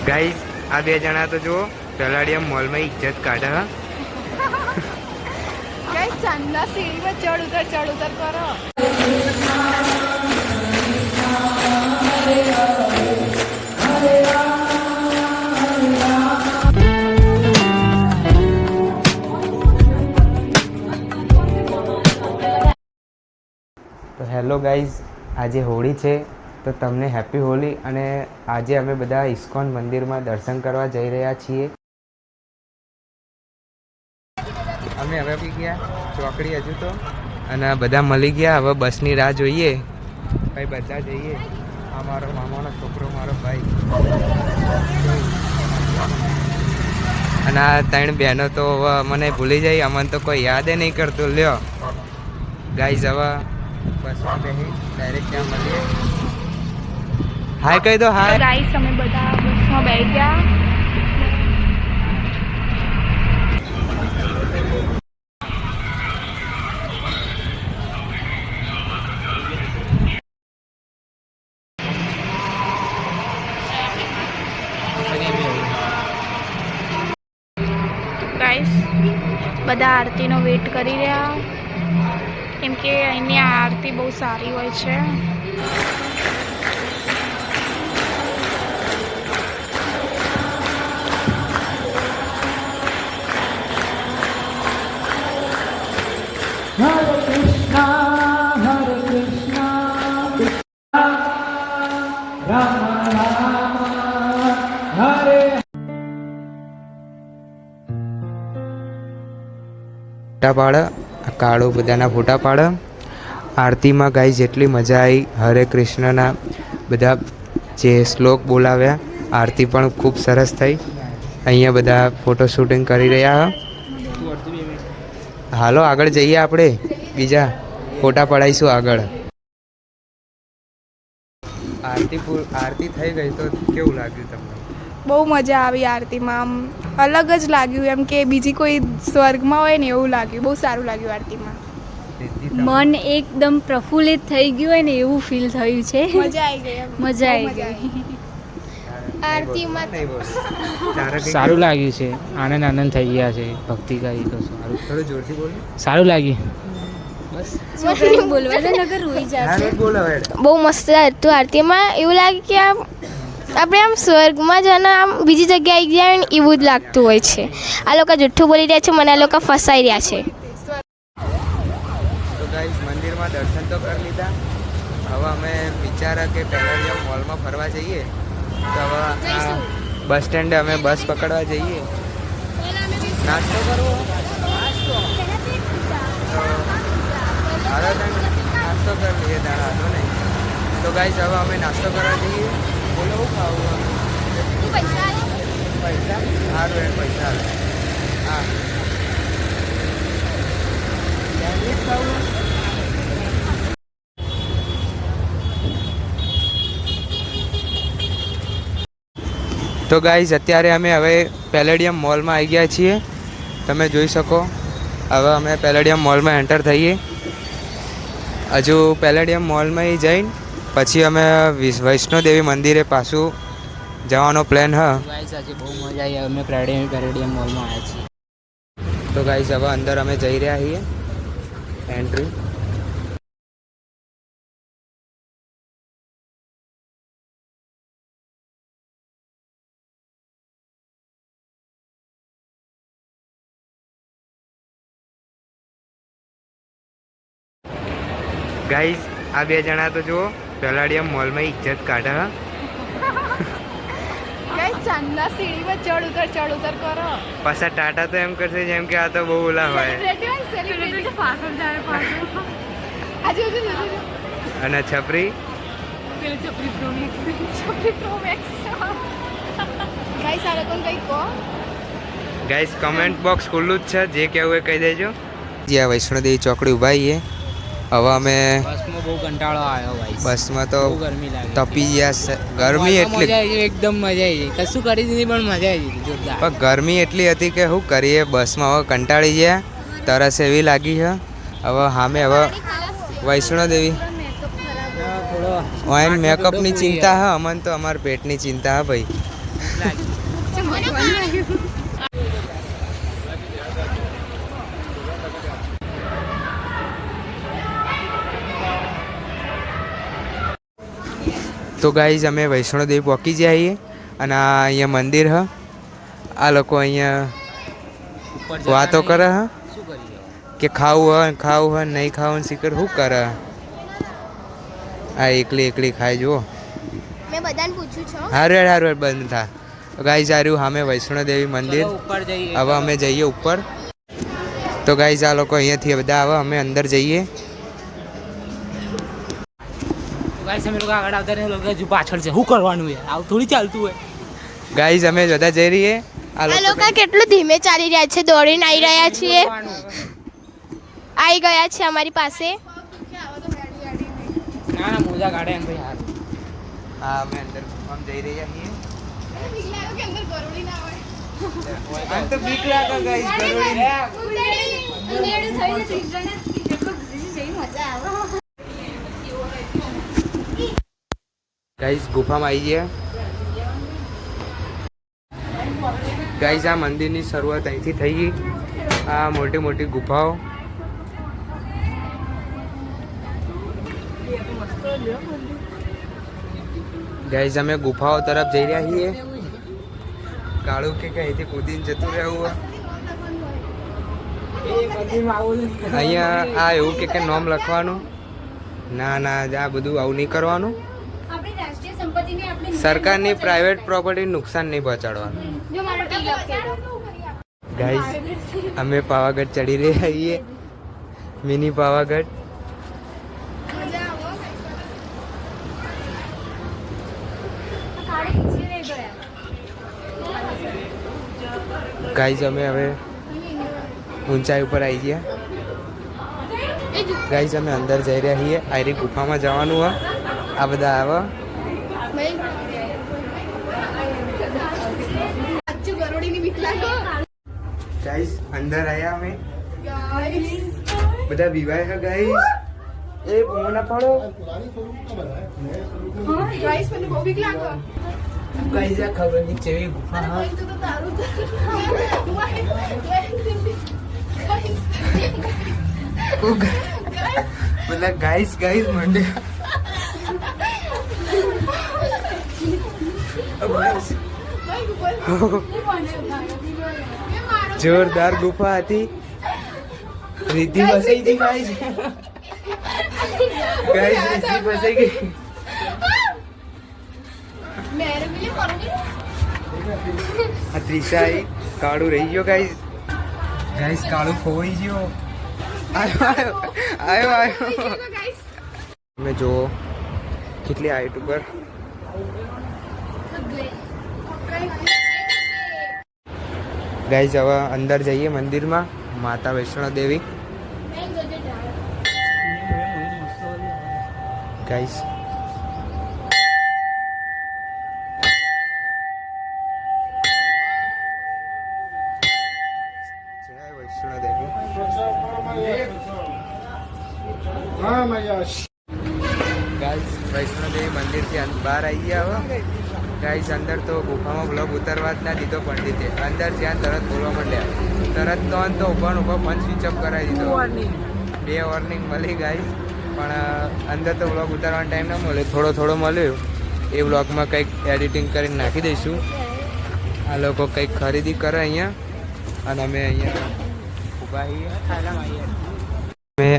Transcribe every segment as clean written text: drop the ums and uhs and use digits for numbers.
Guys આ બે જણા તો જુઓ પેલાડિયમ મોલમાં ઇજ્જત કાઢે હા. ગાઈસ ચાંદના સીડી પર ચડ ઉતર કરો. તો હેલો ગાઈઝ, આજે હોળી છે તો તમને હેપી હોળી. અને આજે અમે બધા ઇસ્કોન મંદિરમાં દર્શન કરવા જઈ રહ્યા છીએ. અમે હવે બી ગયા ચોકડી હજુ તો, અને બધા મળી ગયા. હવે બસની રાહ જોઈએ. ભાઈ બધા જઈએ. આ મારો મામાનો છોકરો, મારો ભાઈ, અને આ ત્રણ બહેનો તો હવે મને ભૂલી જાય. અમને તો કોઈ યાદ નહીં કરતું. લ્યો ગાઈઝ, હવે બસમાં બેસી ડાયરેક્ટ ત્યાં મળીએ. હાય કહી દો. હાય ગાઈસ, અમે બધા બસમાં બેસી ગયા. ગાઈસ, બધા આરતીનો વેટ કરી રહ્યા, કેમ કે અહીંની આરતી બહુ સારી હોય છે. Hare Krishna, Hare Krishna, Rama Rama, Hare. ફોટા પાડે, કાળો બધાના ફોટા પાડે. આરતીમાં ગાઈ જેટલી મજા આવી, હરે કૃષ્ણના બધા જે શ્લોક બોલાવ્યા, આરતી પણ ખૂબ સરસ થઈ. અહીંયા બધા ફોટો શૂટિંગ કરી રહ્યા. હાલો આગળ જઈએ, આપણે બીજા ફોટા પડાવીશું આગળ. આરતી થઈ ગઈ તો કેવું લાગ્યું તમને? બહુ મજા આવી આરતીમાં. આમ અલગ જ લાગ્યું, એમ કે બીજી કોઈ સ્વર્ગમાં હોય ને એવું લાગ્યું. બહુ સારું લાગ્યું આરતીમાં. મન એકદમ પ્રફુલ્લિત થઈ ગયું હોય ને એવું ફીલ થયું છે. મજા આવી ગઈ. મજા આવી ગઈ. આરતીમાં સારું લાગ્યું છે. આનંદ થઈ ગયા છે. ભક્તિ કરી તો સારું. થોડું જોરથી બોલો. સારું લાગ્યું. છોકરીને બોલવા દે નગર રોઈ જશે. બહુ મસ્ત હતું આરતીમાં. એવું લાગે કે આમ આપણે આમ સ્વર્ગમાં જ અને આમ બીજી જગ્યાએ આવી ગયા હોય ને એવું જ લાગતું હોય છે. આ લોકો જુઠ્ઠું બોલી રહ્યા છે, મને આ લોકો ફસાઈ રહ્યા છે. તો ગાઈસ, મંદિરમાં દર્શન તો કરી લીધા. હવે અમે વિચાર્યા કે પેલાડિયમ મોલમાં ફરવા જઈએ. તો હવે આ બસ સ્ટેન્ડે અમે બસ પકડવા જઈએ. નાસ્તો કરવો નાસ્તો કરી લઈએ. દાણા હતો નહીં તો ગાઈસ, હવે અમે નાસ્તો કરવા જઈએ. બોલો શું ખાવું? પૈસા સારું એ પૈસા હા સેન્ડવિચ ખાવું. તો ગાઈઝ, અત્યારે અમે હવે પેલેડિયમ મોલમાં આવી ગયા છીએ. તમે જોઈ શકો. હવે અમે પેલેડિયમ મોલમાં એન્ટર થઈએ. હજુ પેલેડિયમ મોલમાં જઈને પછી અમે વૈષ્ણોદેવી મંદિરે પાછું જવાનો પ્લાન હ. આજે બહુ મજા આવી. અમે પેરેડિયમ મોલમાં આવ્યા છીએ. તો ગાઈઝ, હવે અંદર અમે જઈ રહ્યા છીએ. એન્ટ્રી ગાઈઝ, આ બે જણા તો જુઓ પેલાડિયમ મોલમાં ઇજ્જત કાઢે હા. ગાઈસ, ચાંદના સીડી પર ચડ ઉતર કરો. પાછા ટાટા તો એમ કરશે જેમ કે આ તો બહુ ઓલા હોય. અને છપરી ગાઈસ, આ લોકોને કંઈક કહો. ગાઈસ, કમેન્ટ બોક્સ ખુલ્લું જ છે. જે કહેવું એ કહી દેજો. જ્યાં વૈષ્ણોદેવી ચોકડી ઉભા છીએ. હવે અમે બસમાં બહુ કંટાળો આવ્યો ભાઈ. બસમાં તો બહુ ગરમી લાગે. તપી ગયા. ગરમી એટલી એકદમ મજા આવી ગઈ. કશું કરી દીધી પણ મજા આવી ગઈ જોરદાર. પણ ગરમી એટલી હતી કે શું કરીએ. બસમાં હવે કંટાળી ગયા. તરસ એવી લાગી છે. હવે સામે હવે વૈષ્ણોદેવી થોડો વાઈન મેકઅપની ચિંતા હા. અમને તો અમારા પેટની ચિંતા હા ભાઈ. તો ગાઈઝ અમે વૈષ્ણોદેવી પહોંચી જઈએ અને આ અહીંયા મંદિર હ આ લોકો અહીંયા વાતો કરે હ કે ખાવું હ નહીં ખાવું શીખર શું કરે આ એકલી ખાય જુઓ મેં બધાને પૂછ્યું છો હારું બંધ થા ગાઈઝ આર્યું સામે વૈષ્ણોદેવી મંદિર હવે અમે જઈએ ઉપર તો ગાઈઝ આ લોકો અહીંયાથી બધા આવે અમે અંદર જઈએ ગાઈસ અમે લોકો આગળ આવતા રહે લોકો હજુ પાછળ છે શું કરવાનું યાર આવું થોડી ચાલતું હોય ગાઈઝ અમે બધા જઈ રહીએ આ લોકો કેટલું ધીમે ચાલી રહ્યા છે દોડીને આવી રહ્યા છીએ આવી ગયા છે અમારી પાસે ના મોજા કાઢે એમ ભાઈ હાર હા અમે અંદર આમ જઈ રહ્યા છીએ આમ તો બીક લાગે ગાઈઝ ગાઈઝ ગુફામાં આવી ગયા ગાઈઝ આ મંદિરની શરૂઆત અહીંથી થઈ ગઈ આ મોટી મોટી ગુફાઓ ગાઈઝ અમે ગુફાઓ તરફ જઈ રહ્યા છીએ કાળું કે અહીંથી કૂદીને જતું રહેવું અહીંયા આ એવું કે નોમ લખવાનું ના આ બધું આવું નહીં કરવાનું સરકારની પ્રાઇવેટ પ્રોપર્ટી નુકસાન નહીં પહોંચાડવાનું ગાઈઝ અમે પાવાગઢ ચડી રહ્યા છીએ મિની પાવાગઢ ગાઈઝ અમે હવે ઊંચાઈ ઉપર આવી ગયા ગાઈઝ અમે અંદર જઈ રહ્યા છીએ આયરી ગુફામાં જવાનું હોય આ બધા આવે ગાઈઝ અંદર આયા અમે બધા વિવાહ છે ગાઈઝ એ બૂમો ના પાડો ગાઈઝ આ ખબર નહીં કેવી ગુફા હા બધા ગાઈઝ મંડે જોરદાર ગુફા હતી રીતિ ફસાઈ ગઈ ગાઈઝ રીતિ ફસાઈ ગઈ આ ત્રિષા કાળું રહી ગયો ગાઈઝ કાળું ખોવાઈ ગયો આવ્યો તમે જુઓ કેટલી હાઈટ ઉપર ગાઈઝ હવે અંદર જઈએ મંદિરમાં માતા વૈષ્ણોદેવી ગાઈઝ જય વૈષ્ણોદેવી ગાઈઝ વૈષ્ણોદેવી મંદિરથી બહાર આવી ગયા હવે ગાઈઝ અંદર તો ગુફામાં બ્લોગ ઉતારવા જ ના દીધો પંડિતે અંદર જ્યાં તરત બોલવા માંડ્યા તરત તો ઊભા ફોન સ્વિચ ઓફ કરાવી દીધો 2 વોર્નિંગ મળી ગાઈઝ પણ અંદર તો બ્લોગ ઉતારવાનો ટાઈમ ના મળે થોડો મળ્યો એ બ્લોગમાં કંઈક એડિટિંગ કરીને નાખી દઈશું આ લોકો કંઈક ખરીદી કરે અહીંયા અને અમે અહીંયા ઊભા છીએ અમે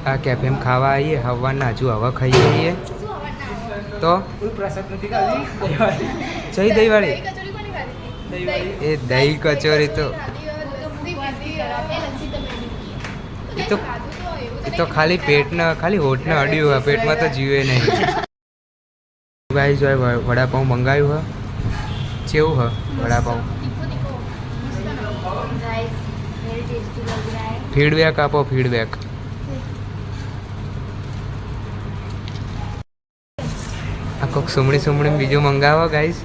આ કેફેમ ખાવા આવીએ હવાના હજુ હવા ખાઈએ છીએ તો જઈ દહીંવાળી એ દહીં કચોરી તો એ તો ખાલી હોઠને અડ્યું હોય પેટમાં તો જીવે નહીં ગાઈઝ વડાપાઉં મંગાવ્યું હ કેવું હ વડાપાઉં ફીડબેક આપો ફીડબેક આ કોક સુમણી બીજું મંગાવો ગાઈઝ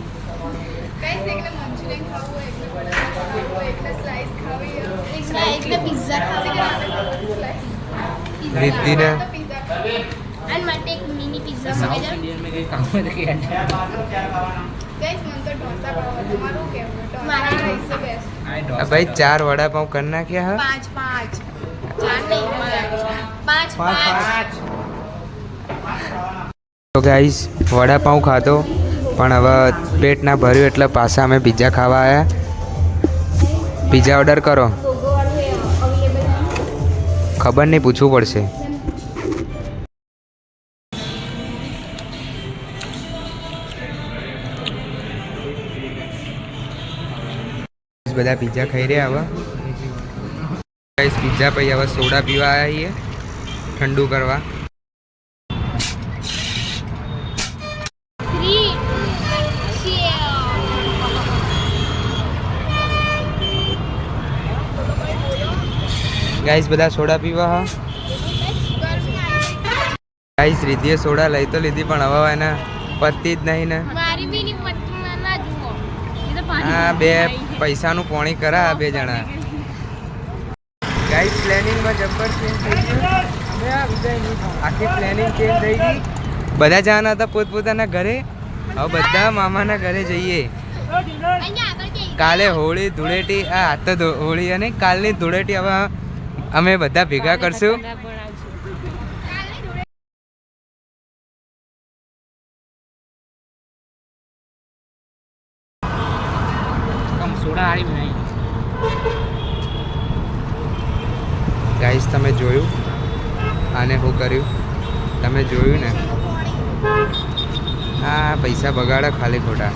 रिद्धि मिनी पिज्जा ભાઈ 4 વડાપાઉં કરી નાખ્યા હા 5 તો ગાઈસ વડાપાઉં ખાધો પણ હવે પેટ ના ભર્યું એટલે પાછા અમે પિઝા ખાવા આવ્યા. પિઝા ઓર્ડર કરો. ખબર નહીં, પૂછવું પડશે. બધા પિઝા ખાઈ રહ્યા હવે. ગાઈસ પિઝા પછી હવે સોડા પીવા આવ્યા છીએ ઠંડુ કરવા. ગાઈસ બધા સોડા પીવા હા. ગાઈસ રીધિએ સોડા લઈ તો લીધી પણ હવે એને પતતી જ નહીં ને. હા, બે પૈસાનું પોણી કરા આ 2 જણા. ગાઈસ પ્લેનિંગમાં જબ્બર ચેન્જ થઈ ગયું. આખી પ્લેનિંગ ચેન્જ થઈ ગઈ. બધા જવાના હતા પોતપોતાના ઘરે, હવે બધા મામાના ઘરે જઈએ. કાલે હોળી ધૂળેટી, આ તો હોળી અને કાલની ધૂળેટી હવે અમે બધા ભેગા કરશું. ગાઈસ તમે જોયું આને શું કર્યું? તમે જોયું ને? હા, પૈસા બગાડે ખાલી ખોટા.